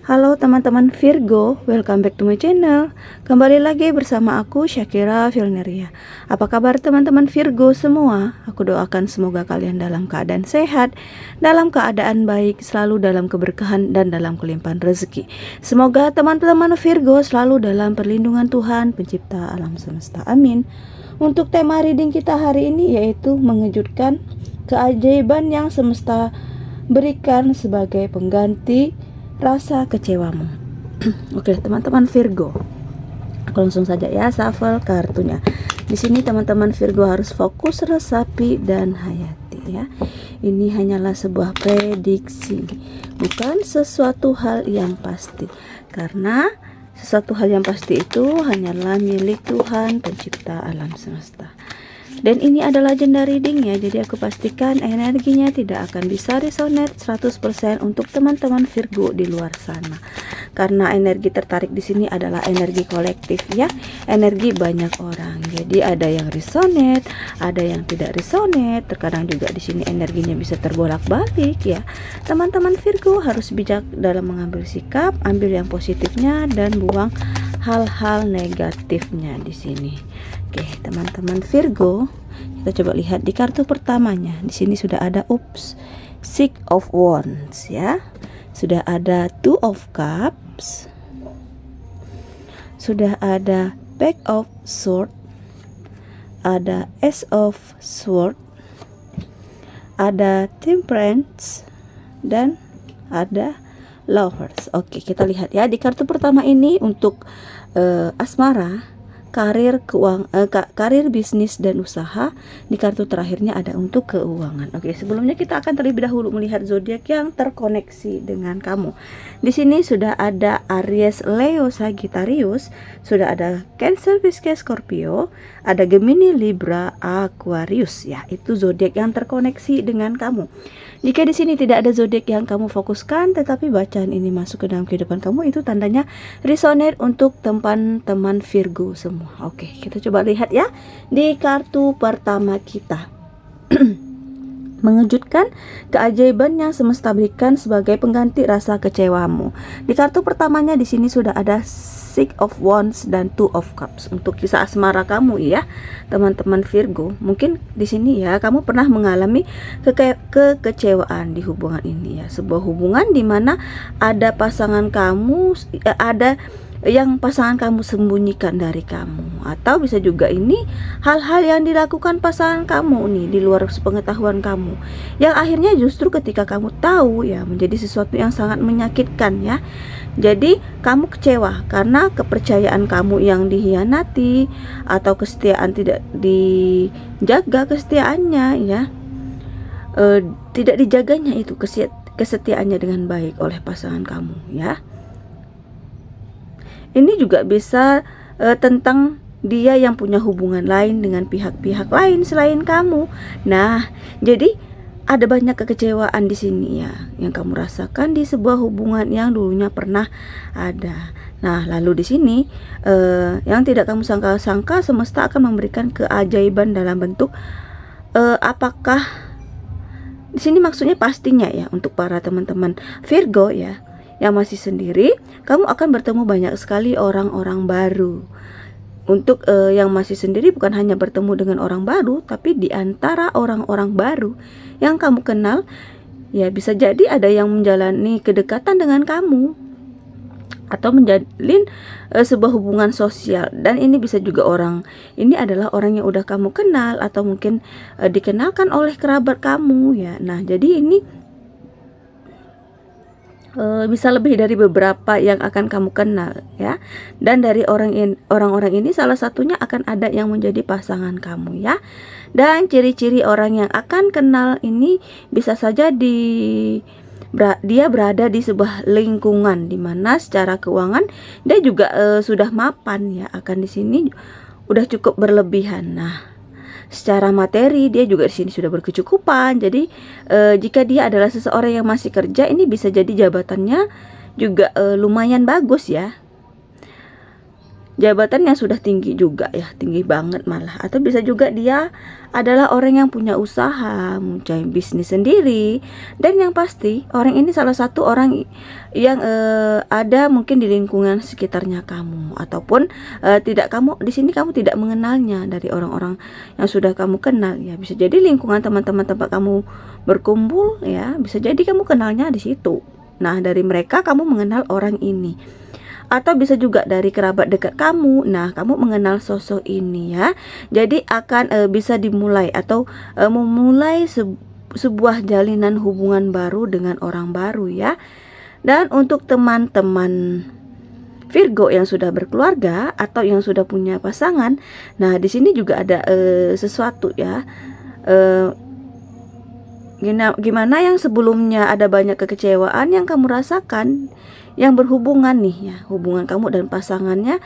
Halo teman-teman Virgo, welcome back to my channel. Kembali lagi bersama aku Syakira Vilneria. Apa kabar teman-teman Virgo semua? Aku doakan semoga kalian dalam keadaan sehat, dalam keadaan baik, selalu dalam keberkahan dan dalam kelimpahan rezeki. Semoga teman-teman Virgo selalu dalam perlindungan Tuhan pencipta alam semesta. Amin. Untuk tema reading kita hari ini yaitu mengejutkan, keajaiban yang semesta berikan sebagai pengganti rasa kecewamu. Oke, teman-teman Virgo. Aku langsung saja ya shuffle kartunya. Di sini teman-teman Virgo harus fokus, resapi dan hayati ya. Ini hanyalah sebuah prediksi, bukan sesuatu hal yang pasti. Karena sesuatu hal yang pasti itu hanyalah milik Tuhan pencipta alam semesta. Dan ini adalah agenda reading ya, jadi aku pastikan energinya tidak akan bisa resonate 100% untuk teman-teman Virgo di luar sana. Karena energi tertarik di sini adalah energi kolektif ya, energi banyak orang. Jadi ada yang resonate, ada yang tidak resonate. Terkadang juga di sini energinya bisa terbolak-balik ya. Teman-teman Virgo harus bijak dalam mengambil sikap, ambil yang positifnya dan buang hal-hal negatifnya di sini. Oke, teman-teman Virgo, kita coba lihat di kartu pertamanya. Di sini sudah ada Six of Wands ya. Sudah ada Two of Cups. Sudah ada Pack of Swords. Ada Ace of Swords. Ada Temperance dan ada Lovers. Oke, kita lihat ya di kartu pertama ini untuk asmara, karir, karir, bisnis dan usaha. Di kartu terakhirnya ada untuk keuangan. Oke, sebelumnya kita akan terlebih dahulu melihat zodiak yang terkoneksi dengan kamu. Di sini sudah ada Aries, Leo, Sagittarius, sudah ada Cancer, Pisces, Scorpio, ada Gemini, Libra, Aquarius ya. Itu zodiak yang terkoneksi dengan kamu. Jika di sini tidak ada zodiak yang kamu fokuskan, tetapi bacaan ini masuk ke dalam kehidupan kamu, itu tandanya resonate untuk teman-teman Virgo semua. Oke, kita coba lihat ya di kartu pertama kita. Mengejutkan, keajaiban yang semesta berikan sebagai pengganti rasa kecewamu. Di kartu pertamanya di sini sudah ada Six of Wands dan Two of Cups untuk kisah asmara kamu ya, teman-teman Virgo. Mungkin di sini ya kamu pernah mengalami kekecewaan di hubungan ini ya, sebuah hubungan di mana ada pasangan kamu, ada yang pasangan kamu sembunyikan dari kamu, atau bisa juga ini hal-hal yang dilakukan pasangan kamu nih di luar sepengetahuan kamu, yang akhirnya justru ketika kamu tahu ya menjadi sesuatu yang sangat menyakitkan ya. Jadi kamu kecewa karena kepercayaan kamu yang dihianati, atau kesetiaan tidak dijaga kesetiaannya ya, tidak dijaganya itu kesetiaannya dengan baik oleh pasangan kamu ya. Ini juga bisa tentang dia yang punya hubungan lain dengan pihak-pihak lain selain kamu. Nah, jadi ada banyak kekecewaan di sini ya yang kamu rasakan di sebuah hubungan yang dulunya pernah ada. Nah, lalu di sini yang tidak kamu sangka-sangka, semesta akan memberikan keajaiban dalam bentuk apakah di sini maksudnya pastinya ya untuk para teman-teman Virgo ya yang masih sendiri, kamu akan bertemu banyak sekali orang-orang baru. Untuk yang masih sendiri bukan hanya bertemu dengan orang baru, tapi di antara orang-orang baru yang kamu kenal, ya bisa jadi ada yang menjalani kedekatan dengan kamu atau menjalin sebuah hubungan sosial. Dan ini bisa juga ini adalah orang yang udah kamu kenal atau mungkin dikenalkan oleh kerabat kamu ya. Nah, jadi ini bisa lebih dari beberapa yang akan kamu kenal ya. Dan dari orang-orang ini salah satunya akan ada yang menjadi pasangan kamu ya. Dan ciri-ciri orang yang akan kenal ini bisa saja dia berada di sebuah lingkungan di mana secara keuangan dia juga sudah mapan ya, akan di sini udah cukup berlebihan. Nah, secara materi dia juga di sini sudah berkecukupan. Jadi jika dia adalah seseorang yang masih kerja, ini bisa jadi jabatannya juga lumayan bagus ya. jabatan yang sudah tinggi juga ya, tinggi banget malah. Atau bisa juga dia adalah orang yang punya usaha, mempunyai bisnis sendiri. Dan yang pasti orang ini salah satu orang yang ada mungkin di lingkungan sekitarnya kamu, ataupun tidak, kamu di sini kamu tidak mengenalnya dari orang-orang yang sudah kamu kenal ya. Bisa jadi lingkungan teman-teman tempat kamu berkumpul ya, bisa jadi kamu kenalnya di situ. Nah, dari mereka kamu mengenal orang ini. Atau bisa juga dari kerabat dekat kamu. Nah, kamu mengenal sosok ini ya. Jadi akan bisa dimulai atau memulai sebuah jalinan hubungan baru dengan orang baru ya. Dan untuk teman-teman Virgo yang sudah berkeluarga atau yang sudah punya pasangan, nah di sini juga ada sesuatu ya. Gimana yang sebelumnya ada banyak kekecewaan yang kamu rasakan, yang berhubungan nih ya, hubungan kamu dan pasangannya,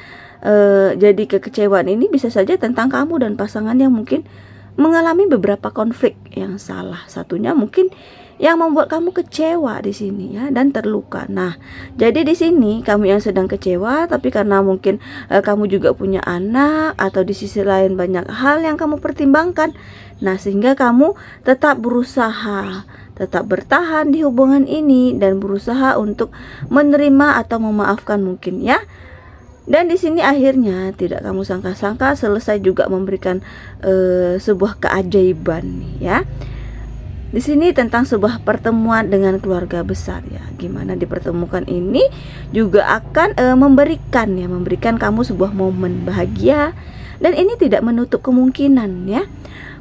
jadi kekecewaan ini bisa saja tentang kamu dan pasangan yang mungkin mengalami beberapa konflik yang salah satunya mungkin yang membuat kamu kecewa di sini ya, dan terluka. Nah, jadi di sini kamu yang sedang kecewa, tapi karena mungkin kamu juga punya anak, atau di sisi lain banyak hal yang kamu pertimbangkan. Nah, sehingga kamu tetap berusaha, tetap bertahan di hubungan ini dan berusaha untuk menerima atau memaafkan mungkin ya. Dan di sini akhirnya tidak kamu sangka-sangka selesai juga memberikan sebuah keajaiban nih ya. Di sini tentang sebuah pertemuan dengan keluarga besar ya. Gimana dipertemukan ini juga akan memberikan kamu sebuah momen bahagia, dan ini tidak menutup kemungkinan ya.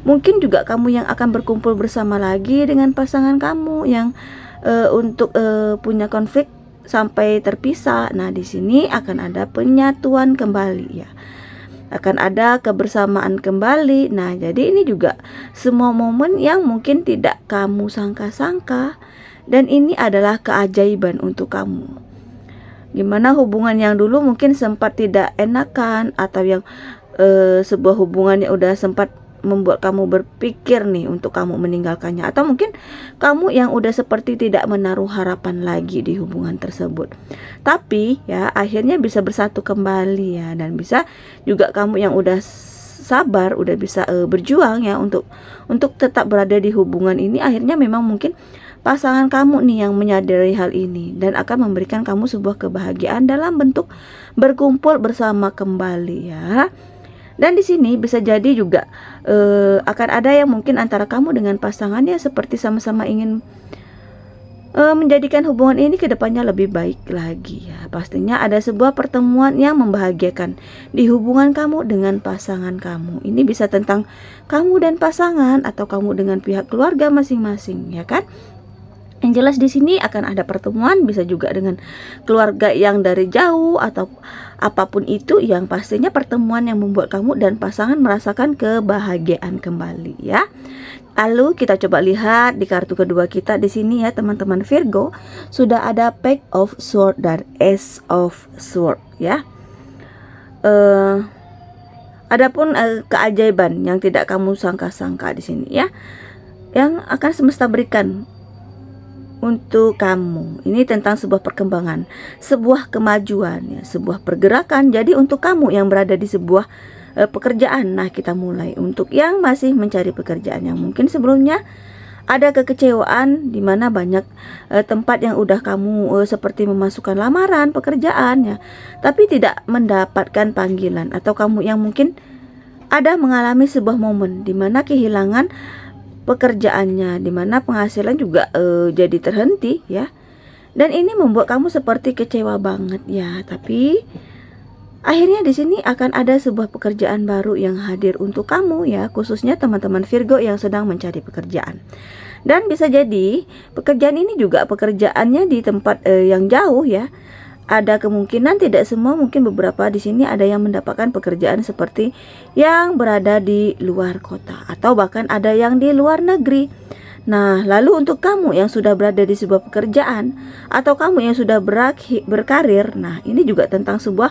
Mungkin juga kamu yang akan berkumpul bersama lagi dengan pasangan kamu yang untuk punya konflik sampai terpisah. Nah, di sini akan ada penyatuan kembali ya. Akan ada kebersamaan kembali. Nah, jadi ini juga semua momen yang mungkin tidak kamu sangka-sangka, dan ini adalah keajaiban untuk kamu. Gimana hubungan yang dulu mungkin sempat tidak enakan, atau yang sebuah hubungan yang udah sempat membuat kamu berpikir nih untuk kamu meninggalkannya, atau mungkin kamu yang udah seperti tidak menaruh harapan lagi di hubungan tersebut, tapi ya akhirnya bisa bersatu kembali ya. Dan bisa juga kamu yang udah sabar, udah bisa berjuang ya untuk tetap berada di hubungan ini. Akhirnya memang mungkin pasangan kamu nih yang menyadari hal ini dan akan memberikan kamu sebuah kebahagiaan dalam bentuk berkumpul bersama kembali ya. Dan di sini bisa jadi juga akan ada yang mungkin antara kamu dengan pasangannya seperti sama-sama ingin menjadikan hubungan ini ke depannya lebih baik lagi ya. Pastinya ada sebuah pertemuan yang membahagiakan di hubungan kamu dengan pasangan kamu. Ini bisa tentang kamu dan pasangan, atau kamu dengan pihak keluarga masing-masing ya kan. Yang jelas di sini akan ada pertemuan, bisa juga dengan keluarga yang dari jauh atau apapun itu, yang pastinya pertemuan yang membuat kamu dan pasangan merasakan kebahagiaan kembali ya. Lalu kita coba lihat di kartu kedua kita di sini ya teman-teman Virgo, sudah ada Page of Swords dan Ace of Swords ya. Adapun keajaiban yang tidak kamu sangka-sangka di sini ya, yang akan semesta berikan untuk kamu. Ini tentang sebuah perkembangan, sebuah kemajuan ya, sebuah pergerakan. Jadi untuk kamu yang berada di sebuah pekerjaan, nah kita mulai untuk yang masih mencari pekerjaan, yang mungkin sebelumnya ada kekecewaan di mana banyak tempat yang udah kamu seperti memasukkan lamaran pekerjaan ya, tapi tidak mendapatkan panggilan, atau kamu yang mungkin ada mengalami sebuah momen di mana kehilangan pekerjaannya, dimana penghasilan juga jadi terhenti ya. Dan ini membuat kamu seperti kecewa banget ya. Tapi akhirnya di sini akan ada sebuah pekerjaan baru yang hadir untuk kamu ya, khususnya teman-teman Virgo yang sedang mencari pekerjaan. Dan bisa jadi pekerjaan ini juga pekerjaannya di tempat yang jauh ya. Ada kemungkinan, tidak semua, mungkin beberapa di sini ada yang mendapatkan pekerjaan seperti yang berada di luar kota, atau bahkan ada yang di luar negeri. Nah, lalu untuk kamu yang sudah berada di sebuah pekerjaan, atau kamu yang sudah berkarir, nah ini juga tentang sebuah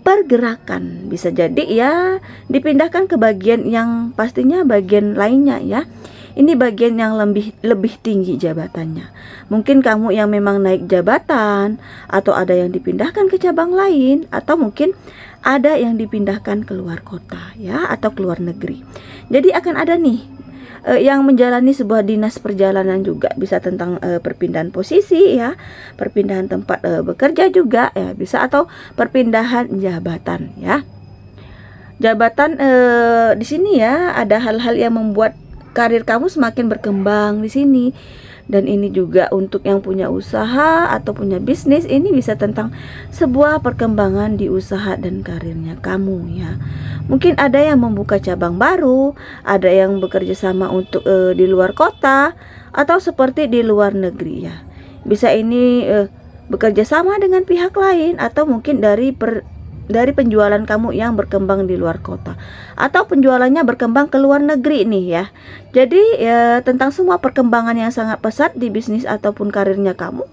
pergerakan. Bisa jadi ya dipindahkan ke bagian yang pastinya bagian lainnya ya, ini bagian yang lebih tinggi jabatannya. Mungkin kamu yang memang naik jabatan, atau ada yang dipindahkan ke cabang lain, atau mungkin ada yang dipindahkan ke luar kota ya, atau ke luar negeri. Jadi akan ada nih yang menjalani sebuah dinas perjalanan juga, bisa tentang perpindahan posisi ya, perpindahan tempat bekerja juga ya bisa, atau perpindahan jabatan ya. Jabatan di sini ya, ada hal-hal yang membuat karir kamu semakin berkembang di sini. Dan ini juga untuk yang punya usaha atau punya bisnis, ini bisa tentang sebuah perkembangan di usaha dan karirnya kamu ya. Mungkin ada yang membuka cabang baru, ada yang bekerja sama untuk di luar kota, atau seperti di luar negeri ya. Bisa ini bekerja sama dengan pihak lain, atau mungkin dari penjualan kamu yang berkembang di luar kota, atau penjualannya berkembang ke luar negeri nih ya. Jadi ya, tentang semua perkembangan yang sangat pesat di bisnis ataupun karirnya kamu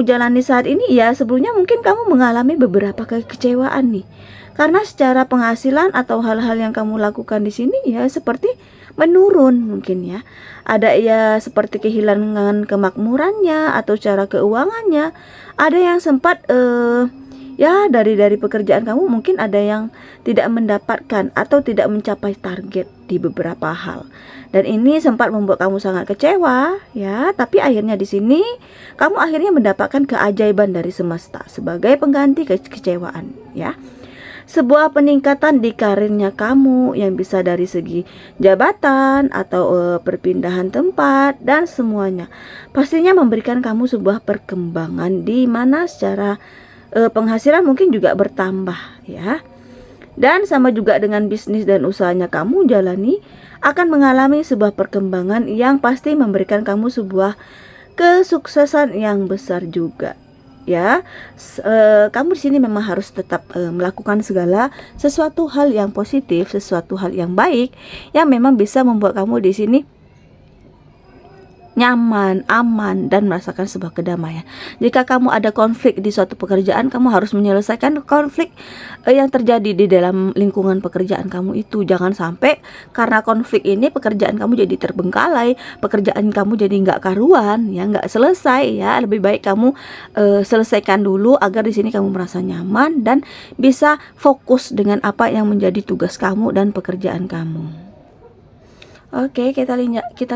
jalani saat ini ya. Sebelumnya mungkin kamu mengalami beberapa kekecewaan nih, karena secara penghasilan atau hal-hal yang kamu lakukan di sini ya seperti menurun mungkin ya. Ada ya seperti kehilangan kemakmurannya atau cara keuangannya. Ada yang sempat ya dari pekerjaan kamu mungkin ada yang tidak mendapatkan atau tidak mencapai target di beberapa hal, dan ini sempat membuat kamu sangat kecewa ya. Tapi akhirnya di sini kamu akhirnya mendapatkan keajaiban dari semesta sebagai pengganti kekecewaan ya. Sebuah peningkatan di karirnya kamu yang bisa dari segi jabatan atau perpindahan tempat, dan semuanya pastinya memberikan kamu sebuah perkembangan di mana secara penghasilan mungkin juga bertambah ya. Dan sama juga dengan bisnis dan usahanya kamu jalani, akan mengalami sebuah perkembangan yang pasti memberikan kamu sebuah kesuksesan yang besar juga ya. Kamu di sini memang harus tetap melakukan segala sesuatu hal yang positif, sesuatu hal yang baik yang memang bisa membuat kamu di sini nyaman, aman, dan merasakan sebuah kedamaian. Jika kamu ada konflik di suatu pekerjaan, kamu harus menyelesaikan konflik yang terjadi di dalam lingkungan pekerjaan kamu itu. Jangan sampai karena konflik ini pekerjaan kamu jadi terbengkalai, pekerjaan kamu jadi nggak karuan, ya nggak selesai ya. Lebih baik kamu selesaikan dulu agar di sini kamu merasa nyaman dan bisa fokus dengan apa yang menjadi tugas kamu dan pekerjaan kamu. Oke, kita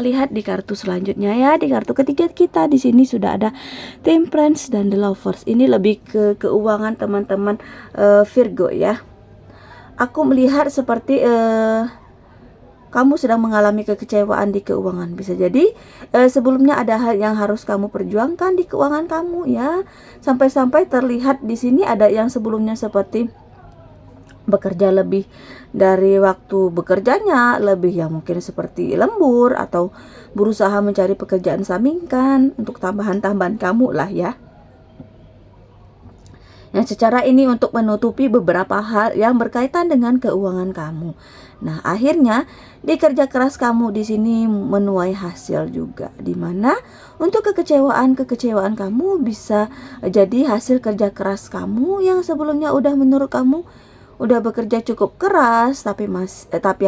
lihat di kartu selanjutnya ya. Di kartu ketiga kita di sini sudah ada Temperance dan The Lovers. Ini lebih ke keuangan teman-teman Virgo ya. Aku melihat seperti kamu sedang mengalami kekecewaan di keuangan. Bisa jadi sebelumnya ada hal yang harus kamu perjuangkan di keuangan kamu ya. Sampai-sampai terlihat di sini ada yang sebelumnya seperti bekerja lebih dari waktu bekerjanya, lebih ya mungkin seperti lembur atau berusaha mencari pekerjaan sampingan untuk tambahan-tambahan kamu lah ya. Yang secara ini untuk menutupi beberapa hal yang berkaitan dengan keuangan kamu. Nah, akhirnya di kerja keras kamu di sini menuai hasil juga, di mana untuk kekecewaan kamu bisa jadi hasil kerja keras kamu yang sebelumnya udah menurut kamu udah bekerja cukup keras, tapi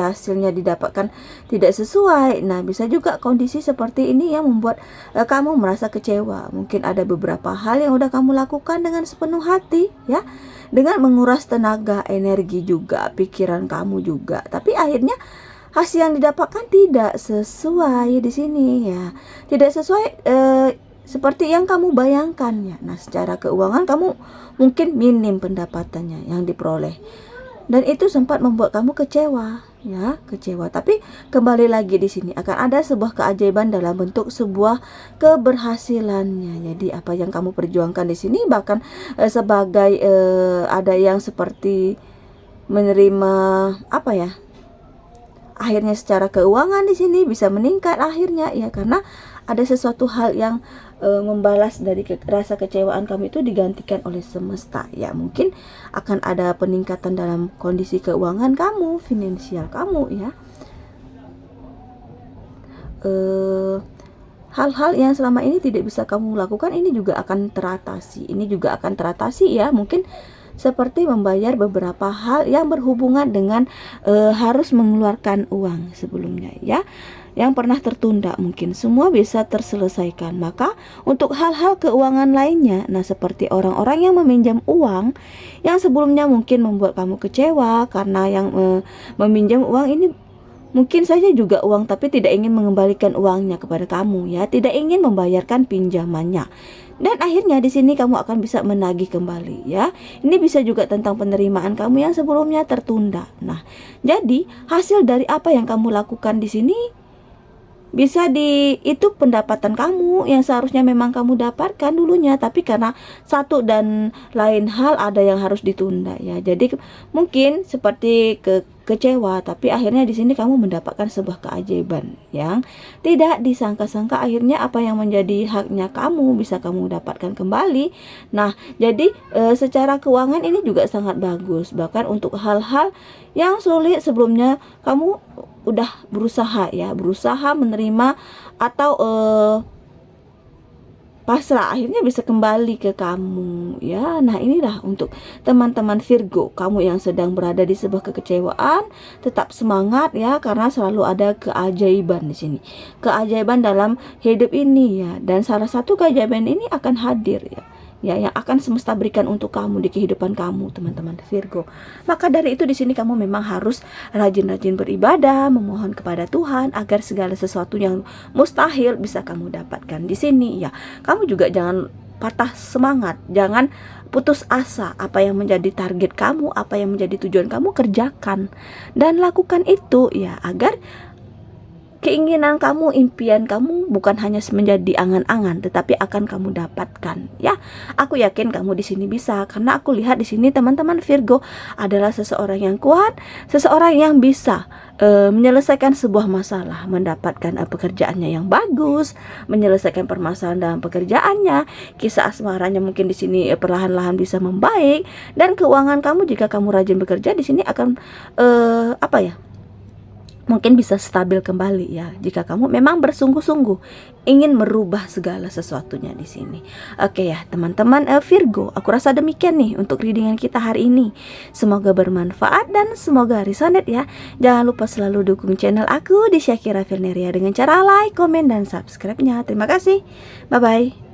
hasilnya didapatkan tidak sesuai. Nah, bisa juga kondisi seperti ini yang membuat kamu merasa kecewa. Mungkin ada beberapa hal yang udah kamu lakukan dengan sepenuh hati ya, dengan menguras tenaga, energi juga, pikiran kamu juga, tapi akhirnya hasil yang didapatkan tidak sesuai di sini ya. Tidak sesuai seperti yang kamu bayangkan ya. Nah, secara keuangan kamu mungkin minim pendapatannya yang diperoleh, dan itu sempat membuat kamu kecewa ya, Tapi kembali lagi di sini akan ada sebuah keajaiban dalam bentuk sebuah keberhasilannya. Jadi apa yang kamu perjuangkan di sini bahkan sebagai ada yang seperti menerima apa ya, akhirnya secara keuangan di sini bisa meningkat akhirnya ya, karena ada sesuatu hal yang membalas dari rasa kecewaan kamu itu digantikan oleh semesta ya. Mungkin akan ada peningkatan dalam kondisi keuangan kamu, finansial kamu ya. Hal-hal yang selama ini tidak bisa kamu lakukan ini juga akan teratasi. Ya. Mungkin seperti membayar beberapa hal yang berhubungan dengan harus mengeluarkan uang sebelumnya ya, yang pernah tertunda mungkin semua bisa terselesaikan. Maka untuk hal-hal keuangan lainnya, nah seperti orang-orang yang meminjam uang yang sebelumnya mungkin membuat kamu kecewa karena yang meminjam uang ini mungkin saja juga uang tapi tidak ingin mengembalikan uangnya kepada kamu ya, tidak ingin membayarkan pinjamannya. Dan akhirnya di sini kamu akan bisa menagih kembali ya. Ini bisa juga tentang penerimaan kamu yang sebelumnya tertunda. Nah, jadi hasil dari apa yang kamu lakukan di sini bisa itu pendapatan kamu yang seharusnya memang kamu dapatkan dulunya, tapi karena satu dan lain hal ada yang harus ditunda ya. Jadi mungkin seperti kecewa, tapi akhirnya di sini kamu mendapatkan sebuah keajaiban yang tidak disangka-sangka. Akhirnya apa yang menjadi haknya kamu bisa kamu dapatkan kembali. Nah, jadi secara keuangan ini juga sangat bagus. Bahkan untuk hal-hal yang sulit sebelumnya kamu udah berusaha menerima atau pasrah, akhirnya bisa kembali ke kamu ya. Nah, inilah untuk teman-teman Virgo, kamu yang sedang berada di sebuah kekecewaan, tetap semangat ya, karena selalu ada keajaiban di sini, keajaiban dalam hidup ini ya. Dan salah satu keajaiban ini akan hadir ya, yang akan semesta berikan untuk kamu di kehidupan kamu, teman-teman Virgo. Maka dari itu di sini kamu memang harus rajin-rajin beribadah, memohon kepada Tuhan agar segala sesuatu yang mustahil bisa kamu dapatkan di sini ya. Kamu juga jangan patah semangat, jangan putus asa. Apa yang menjadi target kamu, apa yang menjadi tujuan kamu, kerjakan dan lakukan itu ya, agar keinginan kamu, impian kamu bukan hanya menjadi angan-angan, tetapi akan kamu dapatkan ya. Aku yakin kamu di sini bisa, karena aku lihat di sini teman-teman Virgo adalah seseorang yang kuat, seseorang yang bisa menyelesaikan sebuah masalah, mendapatkan pekerjaannya yang bagus, menyelesaikan permasalahan dalam pekerjaannya, kisah asmaranya mungkin di sini perlahan-lahan bisa membaik, dan keuangan kamu jika kamu rajin bekerja di sini akan mungkin bisa stabil kembali ya, jika kamu memang bersungguh-sungguh ingin merubah segala sesuatunya di sini. Oke ya teman-teman Virgo, aku rasa demikian nih untuk readingan kita hari ini. Semoga bermanfaat dan semoga resonate ya. Jangan lupa selalu dukung channel aku di Shakira Filneria dengan cara like, komen, dan subscribe-nya. Terima kasih. Bye-bye.